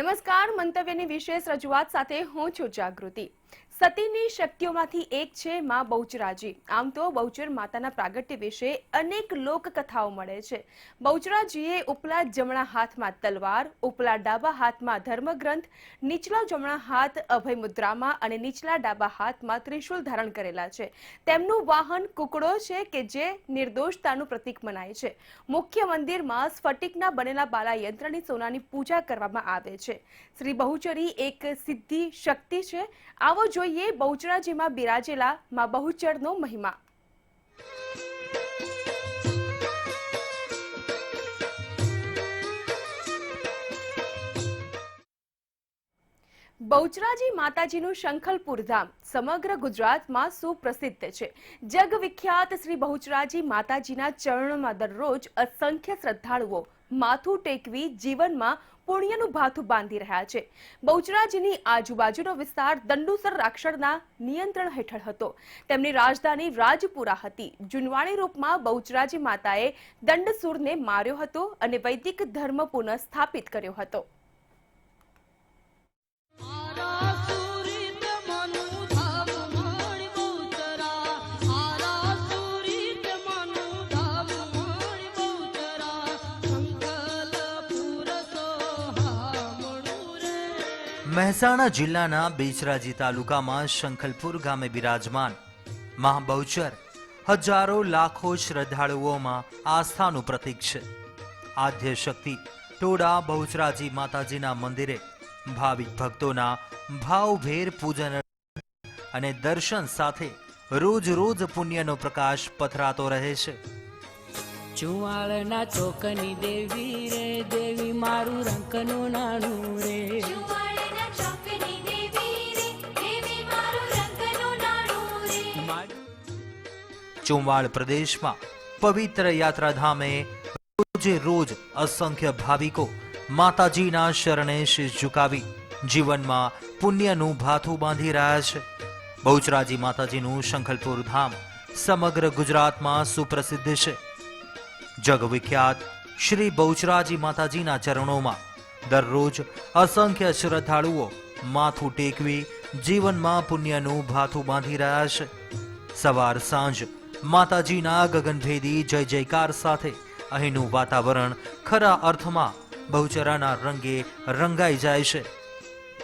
નમસ્કાર, મંતવ્યની વિશેષ રજૂઆત સાથે હું છું જાગૃતિ। સતીની શક્તિઓમાંથી એક છે માં બહુચરાજી। આમ તો બહુચર માતાના પ્રાગટ્ય વિશે અનેક લોકકથાઓ મળે છે। બહુચરાજીએ ઉપલા જમણા હાથમાં તલવાર, ઉપલા ડાબા હાથમાં ધર્મગ્રંથ, નીચલા જમણા હાથ અભય મુદ્રામાં અને નીચલા ડાબા હાથમાં ત્રિશૂલ ધારણ કરેલા છે। તેમનું વાહન કુકડો છે કે જે નિર્દોષતાનું પ્રતીક મનાય છે। મુખ્ય મંદિરમાં સ્ફટિકના બનેલા બાલા યંત્રની સોનાની પૂજા કરવામાં આવે છે। શ્રી બહુચરી એક સિદ્ધિ શક્તિ છે। આવો જોઈએ બહુચરાજીમાં બિરાજેલા માં બહુચરનો મહિમા। બહુચરાજી માતાજીનું શંખલપુર ધામ સમગ્ર ગુજરાતમાં સુપ્રસિદ્ધ છે। જગવિખ્યાત શ્રી બહુચરાજી માતાજીના ચરણોમાં દરરોજ અસંખ્ય શ્રદ્ધાળુઓ માથું ટેકવી જીવનમાં પુણ્યનું ભાથું બાંધી રહ્યા છે। બહુચરાજીની આજુબાજુનો વિસ્તાર દંડુસર રાક્ષસના નિયંત્રણ હેઠળ હતો। તેમની રાજધાની રાજપુરા હતી। જુનવાણી રૂપમાં બહુચરાજી માતાએ દંડસુરને માર્યો હતો અને વૈદિક ધર્મ પુનઃ સ્થાપિત કર્યો હતો। મહેસાણા જિલ્લાના બેચરાજી તાલુકામાં શંખલપુર ગામે બિરાજમાન મા બહુચર હજારો લાખો શ્રદ્ધાળુઓમાં આસ્થાનું પ્રતીક છે। આદ્ય શક્તિ ટોડા બહુચરાજી માતાજીના મંદિરે ભાવિક ભક્તોના ભાવભેર પૂજન અને દર્શન સાથે રોજ રોજ પુણ્યનો પ્રકાશ પથરાતો રહે છે। ચુવાળના ચોકની દેવી રે દેવી મારું રંકનું નાનું રે। ચુંવાડ પ્રદેશમાં પવિત્ર યાત્રાધામે રોજે રોજ અસંખ્ય ભાવિકો માતાજીના શરણે શીશ ઝુકાવી જીવનમાં પુણ્યનું ભાથું બાંધી રહ્યા છે। બહુચરાજી માતાજીનું શંખલપુર ધામ સમગ્ર ગુજરાતમાં સુપ્રસિદ્ધ છે। જગવિખ્યાત શ્રી બહુચરાજી માતાજીના ચરણોમાં દરરોજ અસંખ્ય શ્રદ્ધાળુઓ માથું ટેકવી જીવનમાં પુણ્યનું ભાથું બાંધી રહ્યા છે। સવાર સાંજ માતાજીના ગગનભેદી જય જયકાર સાથે અહીંનું વાતાવરણ ખરા અર્થમાં બહુચરાના રંગે રંગાઈ જાય છે।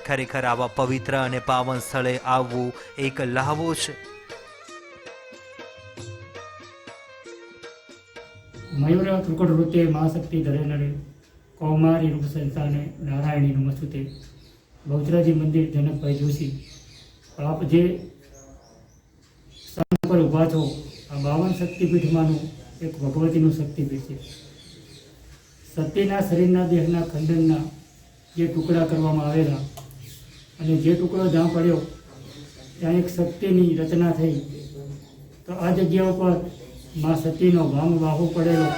ખરેખર આવા પવિત્ર અને પાવન સ્થળે આવવું એક લહાવો છે। મયુર ત્રુકટ વૃત્તે મહાશક્તિ ધરેનરે કૌમારી રૂપ સંતાને નારાયણી નમસ્તુતે। બહુચરાજી મંદિર જનકભાઈ જોશી, આપ જે સ્થાન પર ઊભા છો આ 52 શક્તિપીઠમાંનું એક ભગવતીનું શક્તિપીઠ છે। સતીના શરીરના દેહના ખંડનના જે ટુકડા કરવામાં આવેલા અને જે ટુકડો જ્યાં પડ્યો ત્યાં એક શક્તિની રચના થઈ, તો આ જગ્યા ઉપર માં સતીનો વામ બાહુ પડેલો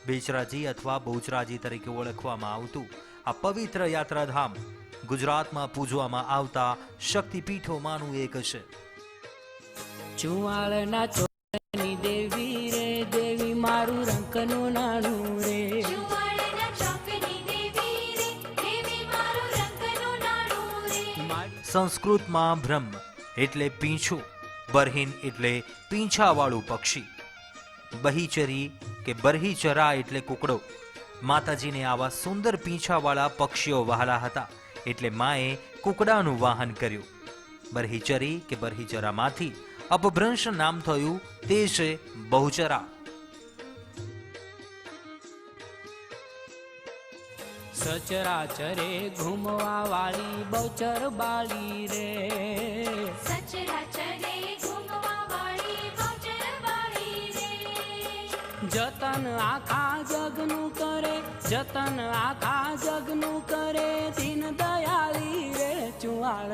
બેચરાજી અથવા બહુચરાજી તરીકે ઓળખવામાં આવતું આ પવિત્ર યાત્રાધામ ગુજરાતમાં પૂજવામાં આવતા શક્તિપીઠોમાંનું એક છે। ચુવાળના ચોકની દેવી રે દેવી મારું રંકનું નાનું રે। સંસ્કૃતમાં બ્રહ્મ એટલે પીંછું, બરહીન એટલે પીંછાવાળું પક્ષી, બહીચરી કે બરહીચરા એટલે કુકડો। માતાજીને આવા સુંદર પીંછાવાળા પક્ષીઓ વહાલા હતા એટલે માએ કુકડાનું વાહન કર્યું। બરહીચરી કે બરહીચરામાંથી અપભ્રંશ નામ થયું તે છે બહુચરા। સચરાચરે ઘૂમવા વાળી બહુચર બાળી રે। સચરાચરે ઘૂમવા વાળી બહુચર બાળી રે। જતન આખા જગનું કરે, જતન આખા જગનું કરે, દીન દયાળી રે ચુવાળ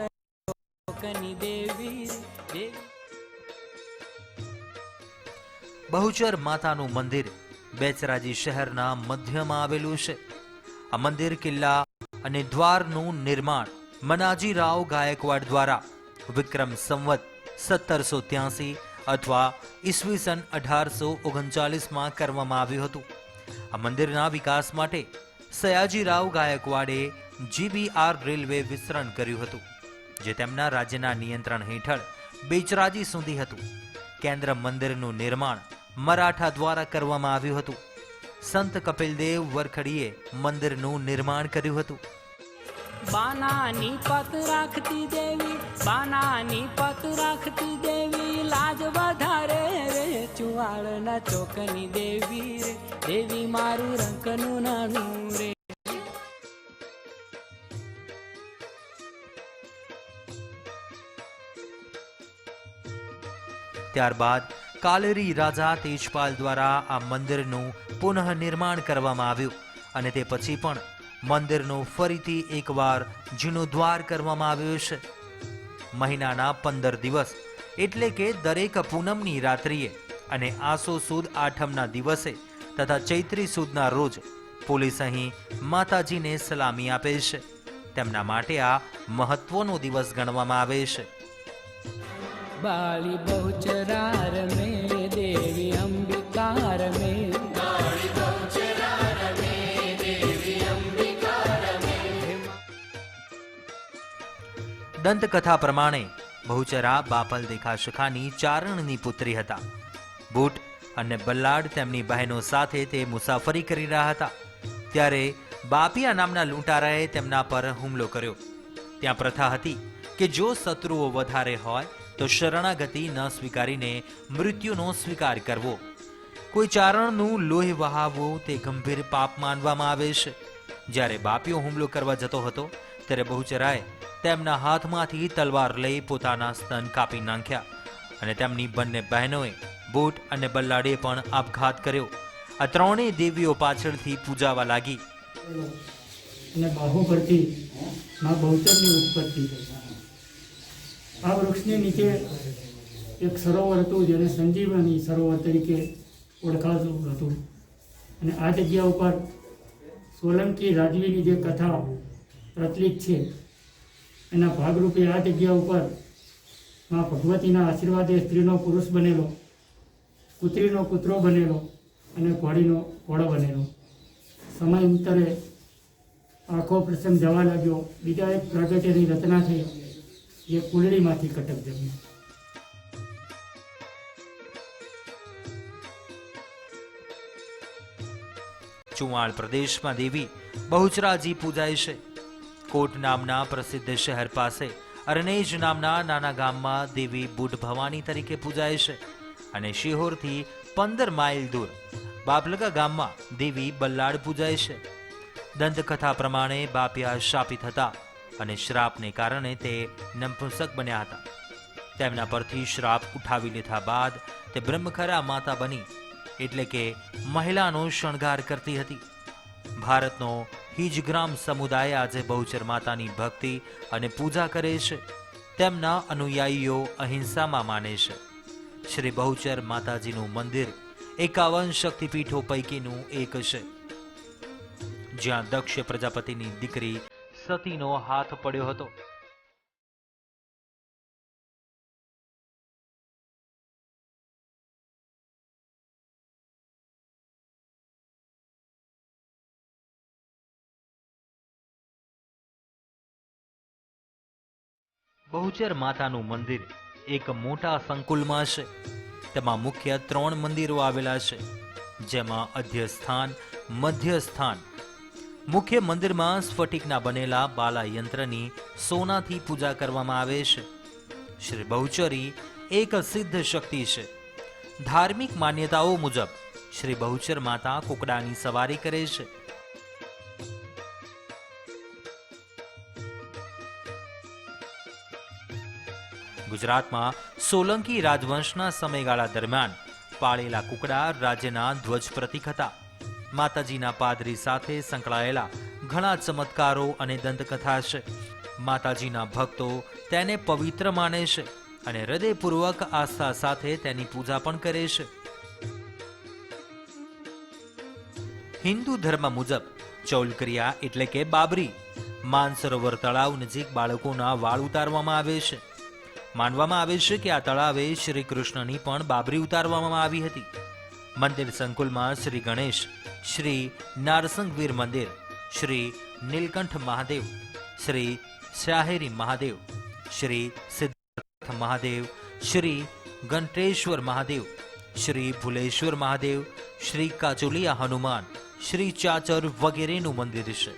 કની દેવી રે। બહુચર માતાનું મંદિર બેચરાજી શહેરના મધ્યમાં આવેલું છે. આ મંદિર કિલ્લા અને દ્વારનું નિર્માણ મનાજીરાવ ગાયકવાડ દ્વારા વિક્રમ સંવત 1783 અથવા ઈસવીસન 1839માં કરવામાં આવ્યું હતું. આ મંદિરના વિકાસ માટે સયાજીરાવ ગાયકવાડે GBR રેલવે વિસ્તરણ કર્યું હતું, જે તેમના રાજ્યના નિયંત્રણ હેઠળ બેચરાજી સુધી હતું. કેન્દ્ર મંદિરનું નિર્માણ મરાઠા દ્વારા કરવામાં આવ્યું હતું. સંત કપિલદેવ વરખડીએ મંદિરનું નિર્માણ કર્યું હતું. બાનાની પત રાખતી દેવી, બાનાની પત રાખતી દેવી, લાજ વધારે રે ચુવાળના ચોકની દેવી રે, દેવી મારું રંકનું નાનું રે. ત્યારબાદ કાલેરી રાજા તેજપાલ દ્વારા આ મંદિરનું પુનઃ નિર્માણ કરવામાં આવ્યું અને તે પછી પણ મંદિરનું ફરીથી એકવાર જીર્ણોદ્ધાર કરવામાં આવ્યો છે. મહિનાના 15 દિવસ એટલે કે દરેક પૂનમની રાત્રિએ અને આસો સુદ આઠમના દિવસે તથા ચૈત્રી સુદના રોજ પોલીસ અહીં માતાજીને સલામી આપે છે. તેમના માટે આ મહત્વનો દિવસ ગણવામાં આવે છે. બાળી બહુચરાર મે દેવી અંબિકાર મે, દંતકથા પ્રમાણે બહુચરા બાપલ દેખાશખાની ચારણની પુત્રી હતા. બુટ અને બલ્લાડ તેમની બહેનો સાથે તે મુસાફરી કરી રહ્યા હતા ત્યારે બાપિયા નામના લૂંટારાએ તેમના પર હુમલો કર્યો. ત્યાં પ્રથા હતી કે જો શત્રુઓ વધારે હોય તો શરણાગતિ ન સ્વીકારીને મૃત્યુનો સ્વીકાર કરવો. કોઈ ચારણનું લોહી વહાવવું તે ગંભીર પાપ માનવામાં આવે છે. જ્યારે બાપિયો હુમલો કરવા જતો હતો ત્યારે બહુચરાએ તેમના હાથમાંથી તલવાર લઈ પોતાના સ્તન કાપી નાખ્યા અને તેમની બંને બહેનોએ બુટ અને બલ્લાડે પણ આપઘાત કર્યો. આ ત્રણેય દેવીઓ પાછળથી પૂજાવા લાગી અને બાહુ પરથી મા બહુચરની ઉત્પત્તિ થઈ. આ વૃક્ષની નીચે એક સરોવર હતું જેને સંજીવની સરોવર તરીકે ઓળખાતું હતું અને આ જગ્યા ઉપર સોલંકી રાજવીની જે કથા પ્રચલિત છે એના ભાગરૂપે આ જગ્યા ઉપર મા ભગવતીના આશીર્વાદે સ્ત્રીનો પુરુષ બનેલો, કૂતરીનો કૂતરો બનેલો અને ઘોડીનો ઘોડો બનેલો. સમયાંતરે આખો પ્રસંગ જવા લાગ્યો. બીજા એક પ્રાગટ્યની રચના થઈ જે કુંડળીમાંથી કટક જમી. ચુવાણ પ્રદેશમાં દેવી બહુચરાજી પૂજાય છે. કોટ નામના પ્રસિદ્ધ શહેર પાસે અરનેજ નામના નાના ગામમાં દેવી બુટ ભવાની તરીકે પૂજાય છે અને શિહોરથી 15 માઇલ દૂર બાબલગા ગામમાં દેવી બલ્લાડ પૂજાય છે. દંતકથા પ્રમાણે બાપિયા શાપિત હતા અને શ્રાપને કારણે તે નપુંસક બન્યા હતા. તેમના પરથી શ્રાપ ઉઠાવી લીધા બાદ તે બ્રહ્મખરા માતા બની, એટલે કે મહિલાનો શણગાર કરતી હતી. ભારતનો હિજગ્રામ સમુદાય આજે બહુચર માતાની ભક્તિ અને પૂજા કરે છે. તેમના અનુયાયીઓ અહિંસામાં માને છે. શ્રી બહુચર માતાજીનું મંદિર 51 શક્તિપીઠો પૈકીનું એક છે, જ્યાં દક્ષ પ્રજાપતિની દીકરી સતીનો હાથ પડ્યો હતો. બહુચર માતાનું મંદિર એક મોટા સંકુલમાં છે. તેમાં મુખ્ય 3 મંદિરો આવેલા છે, જેમાં અધ્યસ્થાન, મધ્યસ્થાન. મુખ્ય મંદિરમાં સ્ફટિકના બનેલા બાલા યંત્રની સોનાથી પૂજા કરવામાં આવે છે. શ્રી બહુચરી એક સિદ્ધ શક્તિ છે. ધાર્મિક માન્યતાઓ મુજબ શ્રી બહુચર માતા કુકડાની સવારી કરે છે. ગુજરાતમાં સોલંકી રાજવંશના સમયગાળા દરમિયાન પાળેલા કુકડા રાજ્યના ધ્વજ પ્રતીક હતા. માતાજીના પાદરી સાથે સંકળાયેલા ઘણા ચમત્કારો અને દંતકથા છે. માતાજીના ભક્તો તેને પવિત્ર માને છે અને હૃદયપૂર્વક આસ્થા સાથે તેની પૂજા પણ કરે છે. હિન્દુ ધર્મ મુજબ ચૌલક્રિયા એટલે કે બાબરી માનસરોવર તળાવ નજીક બાળકોના વાળ ઉતારવામાં આવે છે. માનવામાં આવે છે કે આ તળાવે શ્રી કૃષ્ણની પણ બાબરી ઉતારવામાં આવી હતી. મંદિર સંકુલમાં શ્રી ગણેશ, શ્રી નારસંગવીર મંદિર, શ્રી નીલકંઠ મહાદેવ, શ્રી શાહેરી મહાદેવ, શ્રી સિદ્ધાર્થ મહાદેવ, શ્રી ગંટેશ્વર મહાદેવ, શ્રી ભુલેશ્વર મહાદેવ, શ્રી કાચોલિયા હનુમાન, શ્રી ચાચર વગેરેનું મંદિર છે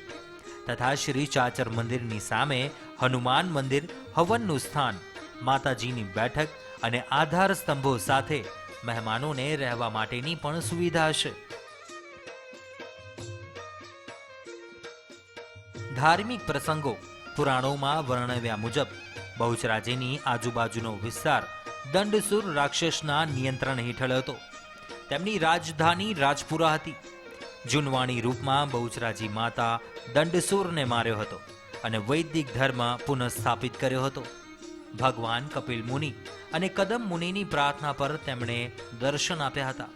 તથા શ્રી ચાચર મંદિરની સામે હનુમાન મંદિર, હવનનું સ્થાન, માતાજીની બેઠક અને આધાર સ્તંભો સાથે મહેમાનોને રહેવા માટેની પણ સુવિધા છે. ધાર્મિક પ્રસંગો પુરાણોમાં વર્ણવ્યા મુજબ બહુચરાજીની આજુબાજુનો વિસ્તાર દંડસુર રાક્ષસના નિયંત્રણ હેઠળ હતો. તેમની રાજધાની રાજપુરા હતી. જુનવાણી રૂપમાં બહુચરાજી માતા દંડસુરને માર્યો હતો અને વૈદિક ધર્મ પુનઃસ્થાપિત કર્યો હતો. ભગવાન કપિલ મુનિ અને કદમ મુનિની પ્રાર્થના પર તેમણે દર્શન આપ્યા હતા.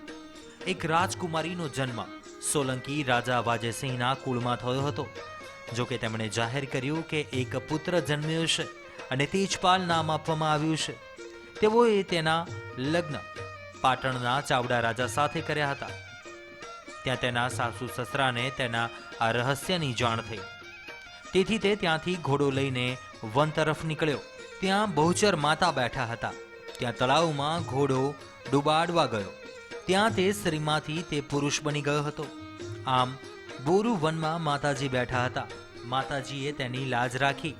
એક રાજકુમારીનો જન્મ સોલંકી રાજા વાજેસિંહના કુળમાં થયો હતો. જો કે તેમણે જાહેર કર્યું કે એક પુત્ર જન્મ્યો છે અને તેજપાલ નામ આપવામાં આવ્યું છે. તેઓએ તેના લગ્ન પાટણના ચાવડા રાજા સાથે કર્યા હતા. ત્યાં તેના સાસુ સસરાને તેના આ રહસ્યની જાણ થઈ. તેથી તે ત્યાંથી ઘોડો લઈને વન તરફ નીકળ્યો. ત્યાં બહુચર માતા બેઠા હતા. ત્યાં તળાવમાં ઘોડો ડૂબાડવા ગયો. ત્યાં તે સ્ત્રીમાંથી તે પુરુષ બની ગયો હતો. આમ બોરુ વનમાં માતાજી બેઠા હતા. માતાજીએ તેની લાજ રાખી.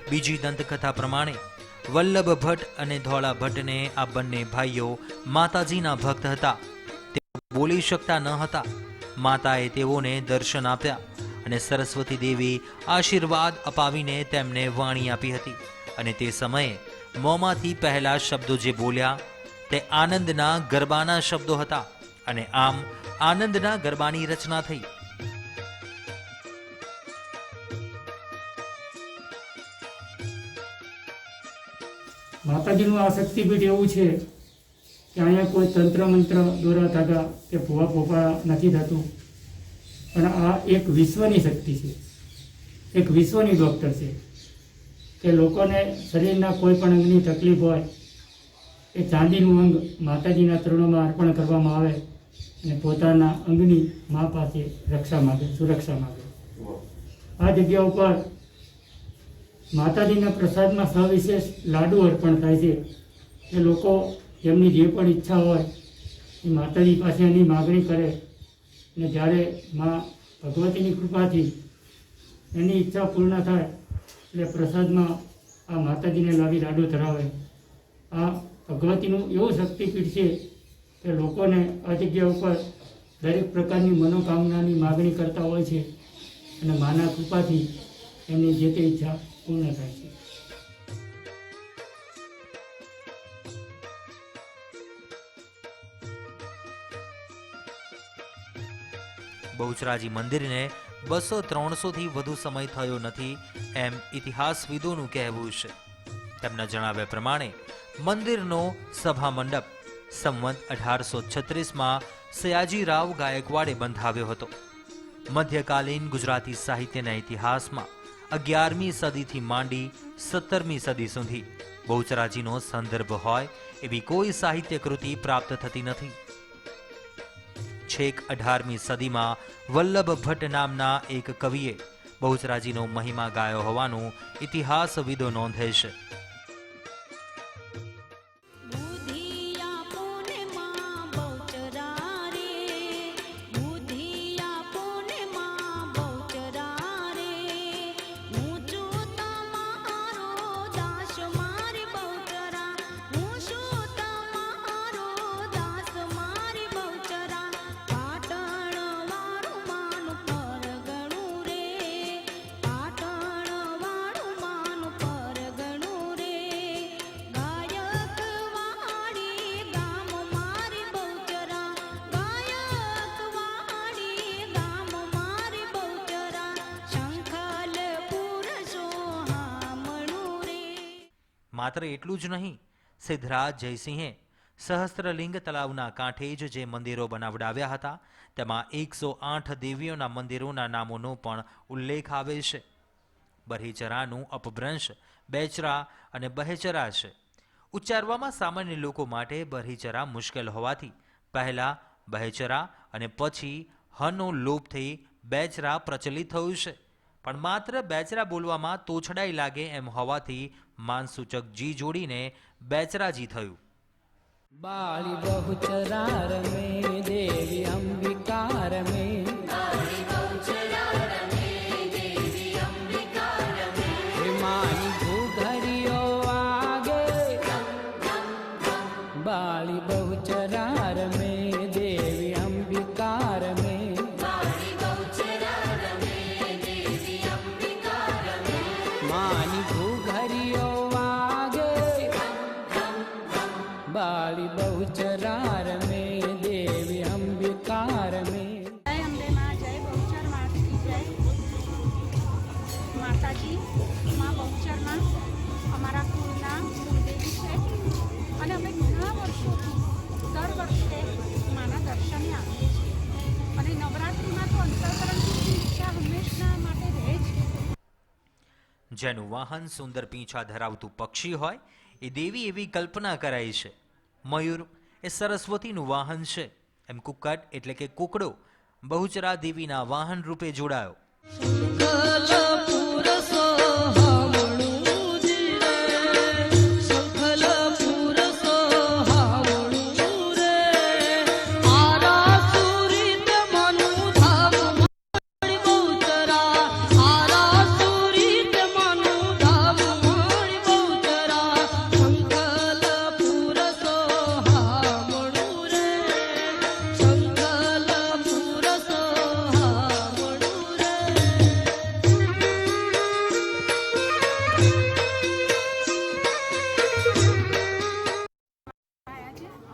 બીજી દંતકથા પ્રમાણે વલ્લભ ભટ્ટ અને ધોળા ભટ્ટને આ બંને ભાઈઓ માતાજીના ભક્ત હતા. તેઓ બોલી શકતા ન હતા. માતાએ તેઓને દર્શન આપ્યા અને સરસ્વતી દેવી આશીર્વાદ અપાવીને તેમને વાણી આપી હતી. અને તે સમયે મોંમાંથી પહેલા શબ્દો જે બોલ્યા તે આનંદના ગરબાના શબ્દો હતા. અને આમ આનંદના ગરબાની રચના થઈ. માતાજીનું આ શક્તિપીઠ એવું છે કે અહીંયા કોઈ તંત્ર મંત્ર દોરા ધાગા કે ભૂવા ભોપા નથી થતું. પણ આ એક વિશ્વની શક્તિ છે, એક વિશ્વની ડૉક્ટર છે કે લોકોને શરીરના કોઈ પણ અંગની તકલીફ હોય એ ચાંદીનું અંગ માતાજીના ચરણોમાં અર્પણ કરવામાં આવે અને પોતાના અંગની મા પાસે રક્ષા માગે, સુરક્ષા માગે. આ જગ્યા ઉપર માતાજીના પ્રસાદમાં સવિશેષ લાડુ અર્પણ થાય છે કે લોકો જેમની જે પણ ઈચ્છા હોય એ માતાજી પાસે એની માગણી કરે અને જ્યારે મા ભગવતીની કૃપાથી એની ઈચ્છા પૂર્ણ થાય એટલે પ્રસાદમાં આ માતાજીને લાવી લાડુ ધરાવે. આ ભગવતીનું એવું શક્તિપીઠ છે કે લોકોને આ જગ્યા ઉપર દરેક પ્રકારની મનોકામનાની માગણી કરતા હોય છે અને માના કૃપાથી એમની જે તે ઈચ્છા પૂર્ણ થાય છે. બહુચરાજી મંદિરને 200-300 થી વધુ સમય થયો નથી એમ ઇતિહાસવિદોનું કહેવું છે. તેમના જણાવ્યા પ્રમાણે મંદિરનો સભા મંડપ સંવત 1836માં સયાજીરાવ ગાયકવાડે બંધાવ્યો હતો. મધ્યકાલીન ગુજરાતી સાહિત્યના ઇતિહાસમાં 11મી સદીથી માંડી 17મી સદી સુધી બહુચરાજીનો સંદર્ભ હોય એવી કોઈ સાહિત્ય કૃતિ પ્રાપ્ત થતી નથી. છેક 18મી સદીમાં વલ્લભ ભટ્ટ નામના એક કવિએ બહુચરાજીનો મહિમા ગાયો હોવાનું ઇતિહાસવિદો નોંધે છે. માત્ર એટલું જ નહીં, સિદ્ધરાજ જયસિંહે સહસ્ત્રલિંગ તળાવના કાંઠે જ જે મંદિરો બનાવડાવ્યા હતા તેમાં 108 દેવીઓના મંદિરોના નામોનો પણ ઉલ્લેખ આવે છે. બરહીચરાનું અપભ્રંશ બેચરા અને બહેચરા છે. ઉચ્ચારવામાં સામાન્ય લોકો માટે બરહીચરા મુશ્કેલ હોવાથી પહેલા બહેચરા અને પછી હનો લોપ થઈ બેચરા પ્રચલિત થયું છે. પણ માત્ર બેચરા બોલવામાં તોછડાઈ લાગે એમ હોવાથી માનસૂચક જી જોડીને બેચરાજી થયું. બાળી બહુચરા રમે દેવી અંબિકા રમે હે માની ઘૂઘરીઓ વાગે બાળી બહુચરા રમે દેવી અંબિકા રમે માની ઘૂઘરીઓ વાગે બાળી બહુચરા રમે દેવી અંબિકા રમે. જય અંબે માં, જય બહુચર માતની જય. માતાજી માં બહુચરના અમારા કુળના કુળદેવી છે અને અમે ઘણા વર્ષોથી દર વર્ષે માના દર્શને આવીએ છીએ અને નવરાત્રિમાં તો અંતરકરણની ઈચ્છા હંમેશા માટે રહે જ. જેનું વાહન સુંદર પીંછા ધરાવતું પક્ષી હોય એ દેવી એવી કલ્પના કરાઈ છે. મયુર એ સરસ્વતીનું વાહન છે એમ કુક્કટ એટલે કે કુકડો બહુચરા દેવીના વાહન રૂપે જોડાયો.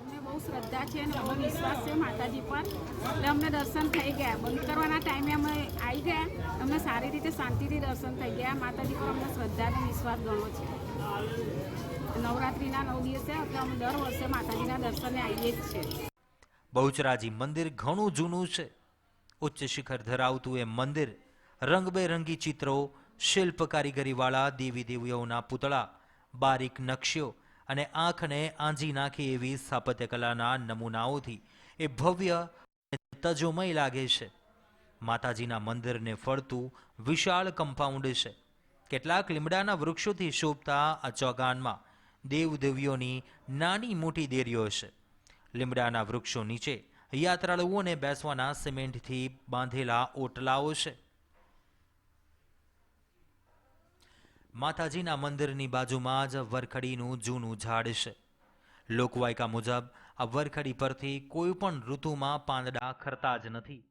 અમને બહુ શ્રદ્ધા છે અને બહુ વિશ્વાસ છે માતાજી પર એટલે અમને દર્શન થઈ ગયા. બંધ કરવાના ટાઈમે અમે આવી ગયા, અમને સારી રીતે શાંતિથી દર્શન થઈ ગયા. માતાજી પર અમને શ્રદ્ધા અને વિશ્વાસ ઘણો છે. નવરાત્રિના 9 દિવસે એટલે અમે દર વર્ષે માતાજીના દર્શને આવીએ જ છે. બહુચરાજી મંદિર ઘણું જૂનું છે. ઉચ્ચ શિખર ધરાવતું એ મંદિર રંગબેરંગી ચિત્રો, શિલ્પ કારીગરીવાળા દેવી દેવીઓના પૂતળા, બારીક નકશીઓ અને આંખને આંજી નાખે એવી સ્થાપત્યકલાના નમૂનાઓથી એ ભવ્ય અને તજોમય લાગે છે. માતાજીના મંદિરને ફરતું વિશાળ કમ્પાઉન્ડ છે. કેટલાક લીમડાના વૃક્ષોથી શોભતા આ ચોગાનમાં દેવદેવીઓની નાની મોટી દેરીઓ છે. લીમડાના વૃક્ષો નીચે યાત્રાળુઓને બેસવાના સિમેન્ટથી બાંધેલા ઓટલાઓ છે. માતાજીના મંદિરની બાજુમાં જ વરખડીનું જૂનું ઝાડ છે. લોકવાયકા મુજબ આ વરખડી પરથી કોઈ પણ ઋતુમાં પાંદડા ખરતા જ નથી.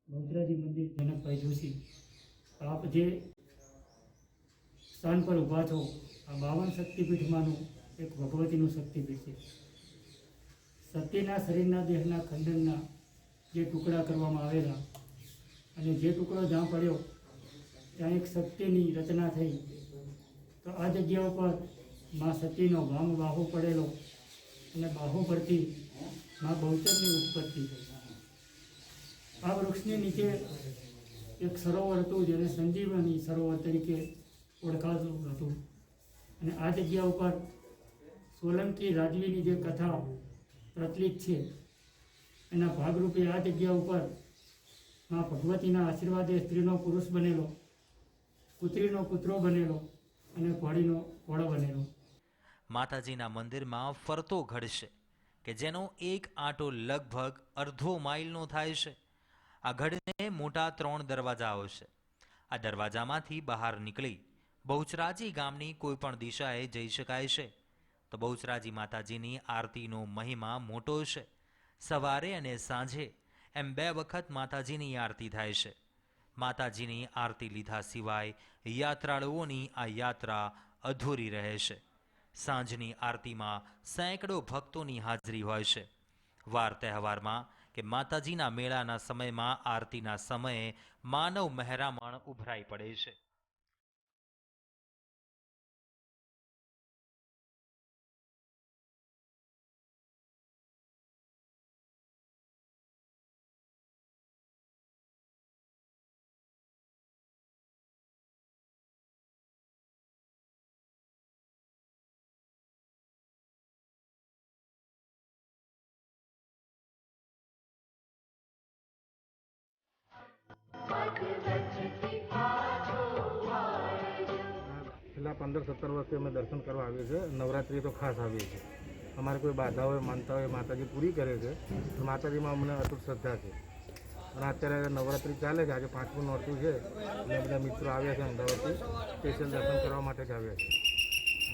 બહુચરાજી મંદિર જનકભાઈ જોશી, આપ જે સ્થાન પર ઊભા છો આ 52 શક્તિપીઠમાંનું એક ભગવતીનું શક્તિપીઠ છે. સતીના શરીરના દેહના ખંડનના જે ટુકડા કરવામાં આવેલા અને જે ટુકડો જ્યાં પડ્યો ત્યાં એક શક્તિની રચના થઈ, તો આ જગ્યા ઉપર મા સતીનો વામ બાહુ પડેલો અને બાહુ પરથી મા બહુચરની ઉત્પત્તિ થઈ. આ વૃક્ષની નીચે એક સરોવર હતું જેને સંજીવની સરોવર તરીકે ઓળખાતું હતું અને આ જગ્યા ઉપર સોલંકી રાજવીની જે કથા પ્રચલિત છે એના ભાગરૂપે આ જગ્યા ઉપર મા ભગવતીના આશીર્વાદે સ્ત્રીનો પુરુષ બનેલો, પુત્રીનો પુત્રો બનેલો અને ઘોડીનો ઘોડો બનેલો. માતાજીના મંદિરમાં ફરતો ગઢ છે કે જેનો એક આંટો લગભગ અડધો માઇલનો થાય છે. આ ગઢને મોટા 3 દરવાજાઓ છે. આ દરવાજામાંથી બહાર નીકળી બહુચરાજી ગામની કોઈ પણ દિશાએ જઈ શકાય છે. તો બહુચરાજી માતાજીની આરતીનો મહિમા મોટો છે. સવારે અને સાંજે એમ 2 વખત માતાજીની આરતી થાય છે. માતાજીની આરતી લીધા સિવાય યાત્રાળુઓની આ યાત્રા અધૂરી રહે છે. સાંજની આરતીમાં સેંકડો ભક્તોની હાજરી હોય છે. વાર તહેવારમાં કે માતાજીના મેળાના સમયમાં આરતીના સમયે માનવ મહેરામણ ઉભરાઈ પડે છે. છેલ્લા 15-17 વર્ષથી અમે દર્શન કરવા આવીએ છીએ. નવરાત્રિ તો ખાસ આવીએ છીએ. અમારે કોઈ બાધા હોય, માનતા હોય, માતાજી પૂરી કરે છે. તો માતાજીમાં અમને અતૂટ શ્રદ્ધા છે. અને અત્યારે નવરાત્રિ ચાલે છે. આજે 5મું નોરતું છે. એટલે બધા મિત્રો આવ્યા છે અમદાવાદથી સ્પેશિયલ દર્શન કરવા માટે જ આવ્યા છે.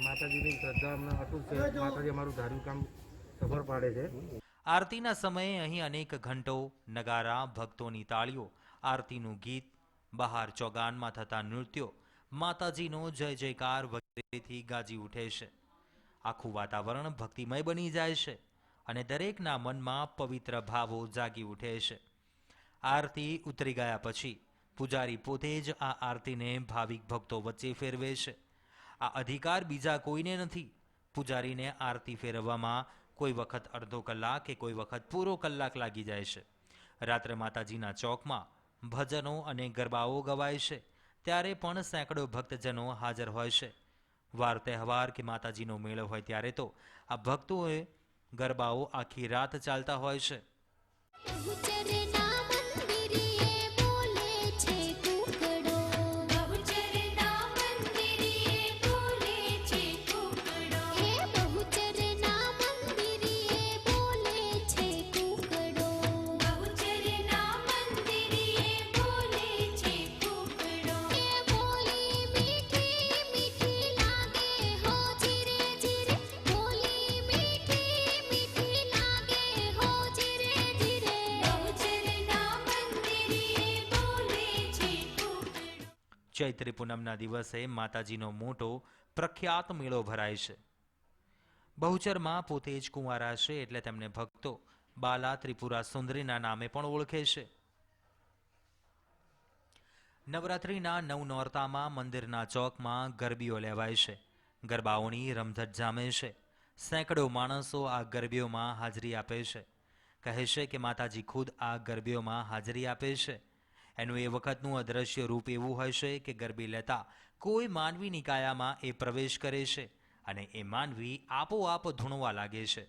માતાજીની શ્રદ્ધા અમને અતૂટ છે. માતાજી અમારું ધાર્મિક કામ સફળ પાડે છે. આરતીના સમયે અહીં અનેક ઘંટો, નગારા, ભક્તોની તાળીઓ, આરતીનું ગીત, બહાર ચોગાનમાં થતા નૃત્યો, માતાજીનો જય જયકાર વગેરેથી ગાજી ઉઠે છે. આખું વાતાવરણ ભક્તિમય બની જાય છે અને દરેકના મનમાં પવિત્ર ભાવો જાગી ઉઠે છે. આરતી ઉતરી ગયા પછી પૂજારી પોતે જ આ આરતીને ભાવિક ભક્તો વચ્ચે ફેરવે છે. આ અધિકાર બીજા કોઈને નથી. પૂજારીને આરતી ફેરવવામાં કોઈ વખત અડધો કલાક કે કોઈ વખત પૂરો કલાક લાગી જાય છે. રાત્રે માતાજીના ચોકમાં ભજનો અને ગરબાઓ ગવાય છે. ત્યારે પણ સેંકડો ભક્તજનો હાજર હોય છે. વાર તહેવાર કે માતાજીનો મેળો હોય ત્યારે તો આ ભક્તોએ ગરબાઓ આખી રાત ચાલતા હોય છે. ચૈત્રી પૂનમના દિવસે માતાજીનો મોટો પ્રખ્યાત મેળો ભરાય છે. બહુચરમાં પોતે જ કુંવારા છે એટલે તેમને ભક્તો બાલા ત્રિપુરા સુંદરીના નામે પણ ઓળખે છે. નવરાત્રિના 9 નોરતામાં મંદિરના ચોકમાં ગરબીઓ લેવાય છે. ગરબાઓની રમઝટ જામે છે. સેંકડો માણસો આ ગરબીઓમાં હાજરી આપે છે. કહે છે કે માતાજી ખુદ આ ગરબીઓમાં હાજરી આપે છે. એનું એ વખતનું અદ્રશ્ય રૂપ એવું હોય છે કે ગરબી લેતા કોઈ માનવીની કાયામાં એ પ્રવેશ કરે છે અને એ માનવી આપોઆપ ધૂણવા લાગે છે.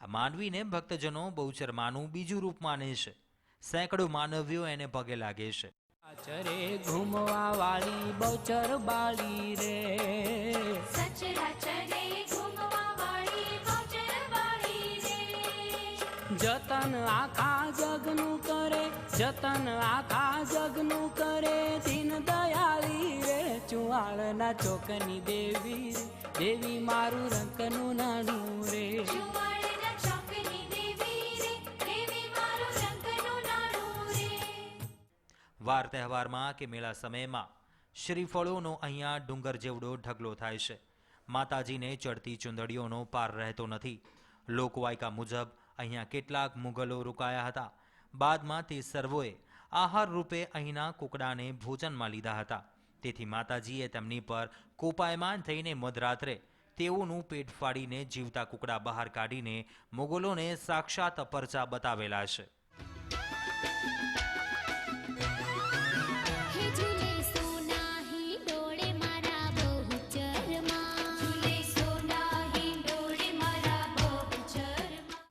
આ માનવીને ભક્તજનો બહુચરમાનું બીજું રૂપ માને છે. સેંકડો માનવીઓ એને પગે લાગે છે. ચરે ઘૂમવા વાળી બહુચર બાળી રે, સચરાચરે ઘૂમવા વાળી બહુચર બાળી રે. જતન આખા જગનું કરે, જતન આખા જગનું કરે, દીન દયાળી રે, ચુવાળના ચોકની દેવી રે, દેવી મારું રંકનું નાનું રે. ચુવાડના ચોકની દેવી રે, દેવી મારું રંકનું નાણું રે. વાર તહેવારમાં કે મેળા સમયમાં શ્રીફળોનો અહીંયા ડુંગર જેવડો ઢગલો થાય છે. માતાજીને ચડતી ચુંદડીઓનો પાર રહેતો નથી. લોકવાયકા મુજબ અહીંયા કેટલાક મુગલો રોકાયા હતા. બાદમાં તે સર્વોએ આહાર રૂપે અહીંના કુકડાને ભોજનમાં લીધા હતા. તેથી માતાજીએ તેમની પર કોપાયમાન થઈને મધરાત્રે તેઓનું પેટ ફાડીને જીવતા કુકડા બહાર કાઢીને મુગલોને સાક્ષાત પરચા બતાવેલા છે. હે ઝૂલે સોના હિંડોળે મારા બહુચરમાં, ઝૂલે સોના હિંડોળે મારા બહુચરમાં.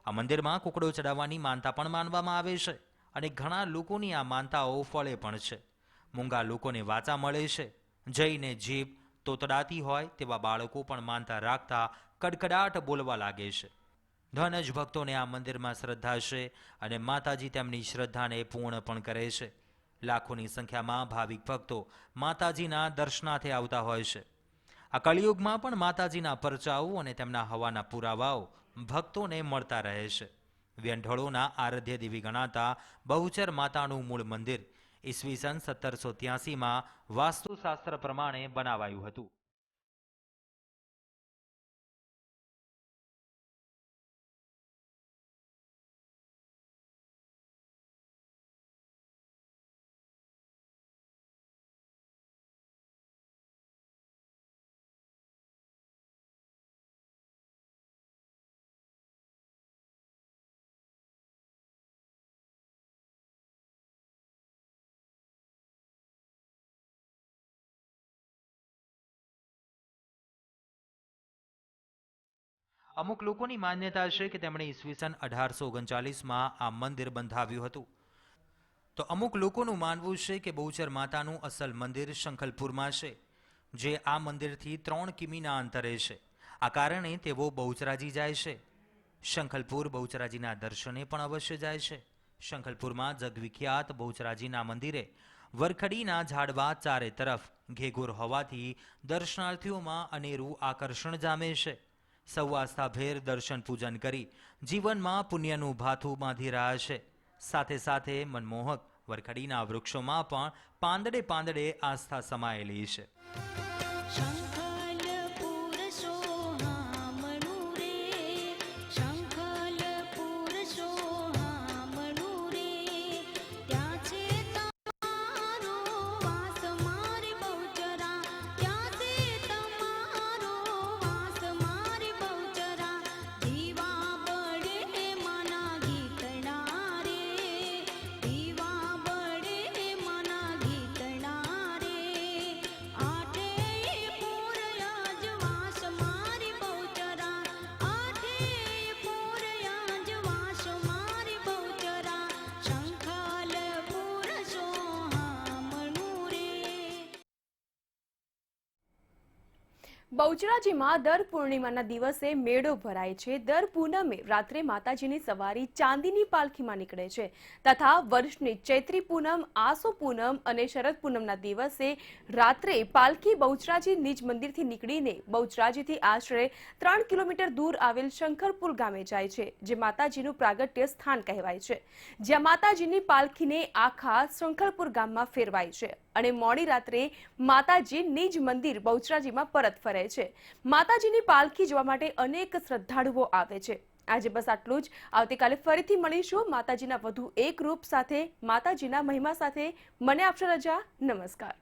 આ મંદિરમાં કુકડો ચડાવવાની માનતા પણ માનવામાં આવે છે અને ઘણા લોકોની આ માનતાઓ ફળે પણ છે. મૂંગા લોકોને વાચા મળે છે. જઈને જીભ તોતડાતી હોય તેવા બાળકો પણ માનતા રાખતા કડકડાટ બોલવા લાગે છે. ધન જ ભક્તોને આ મંદિરમાં શ્રદ્ધા છે અને માતાજી તેમની શ્રદ્ધાને પૂર્ણ પણ કરે છે. લાખોની સંખ્યામાં ભાવિક ભક્તો માતાજીના દર્શનાર્થે આવતા હોય છે. આ કળિયુગમાં પણ માતાજીના પરચાઓ અને તેમના હવાના પુરાવાઓ ભક્તોને મળતા રહે છે. વ્યંઢળોના આરાધ્ય દેવી ગણાતા બહુચર માતાનું મૂળ મંદિર ઈસવીસન 1783માં વાસ્તુશાસ્ત્ર પ્રમાણે બનાવાયું હતું. અમુક લોકોની માન્યતા છે કે તેમણે ઈસવીસન 1839માં આ મંદિર બંધાવ્યું હતું. તો અમુક લોકોનું માનવું છે કે બહુચર માતાનું અસલ મંદિર શંખલપુરમાં છે, જે આ મંદિરથી 3 કિમીના અંતરે છે. આ કારણે તેઓ બહુચરાજી જાય છે. શંખલપુર બહુચરાજીના દર્શને પણ અવશ્ય જાય છે. શંખલપુરમાં જગવિખ્યાત બહુચરાજીના મંદિરે વરખડીના ઝાડવા ચારે તરફ ઘેઘોર હોવાથી દર્શનાર્થીઓમાં અનેરું આકર્ષણ જામે છે. સૌ આસ્થાભેર દર્શન પૂજન કરી જીવનમાં પુણ્યનું ભાથું બાંધી રહ્યા છે. સાથે સાથે મનમોહક વરખડીના વૃક્ષોમાં પણ પાંદડે પાંદડે આસ્થા સમાયેલી છે. શંખલપુર સોહામણું રે, શંખલપુર સોહામણું રે, ત્યાં છે તમારો વાસ મારી બહુચરા, ત્યાં છે તમારો વાસ મારી બહુચરા, દીવા બળે મના ગીતણા રે, દીવા બળે મના ગીતણા રે, આઠે પૂરયા જ વાસ મારી બહુચરા, આઠે પૂરયા જ વાસ મારી બહુચરા, શંખલપુર સોહામણું રે. બહુચરાજીમાં દર પૂર્ણિમાના દિવસે મેળો ભરાય છે. દર પૂનમે રાત્રે માતાજીની સવારી ચાંદીની પાલખીમાં નીકળે છે તથા વર્ષની ચૈત્રી પૂનમ, આસો પૂનમ અને શરદ પૂનમના દિવસે રાત્રે પાલખી બહુચરાજી નિજ મંદિરથી નીકળીને બહુચરાજીથી આશરે 3 કિલોમીટર દૂર આવેલ શંખલપુર ગામે જાય છે, જે માતાજીનું પ્રાગટ્ય સ્થાન કહેવાય છે, જ્યાં માતાજીની પાલખીને આખા શંખલપુર ગામમાં ફેરવાય છે અને મોડી રાત્રે માતાજી નિજ મંદિર બહુચરાજીમાં પરત ફરે છે. માતાજીની પાલખી જોવા માટે અનેક શ્રદ્ધાળુઓ આવે છે. આજે બસ આટલું જ. આવતીકાલે ફરીથી મળીશું માતાજીના વધુ એક રૂપ સાથે, માતાજીના મહિમા સાથે. મને આપશો રજા. નમસ્કાર.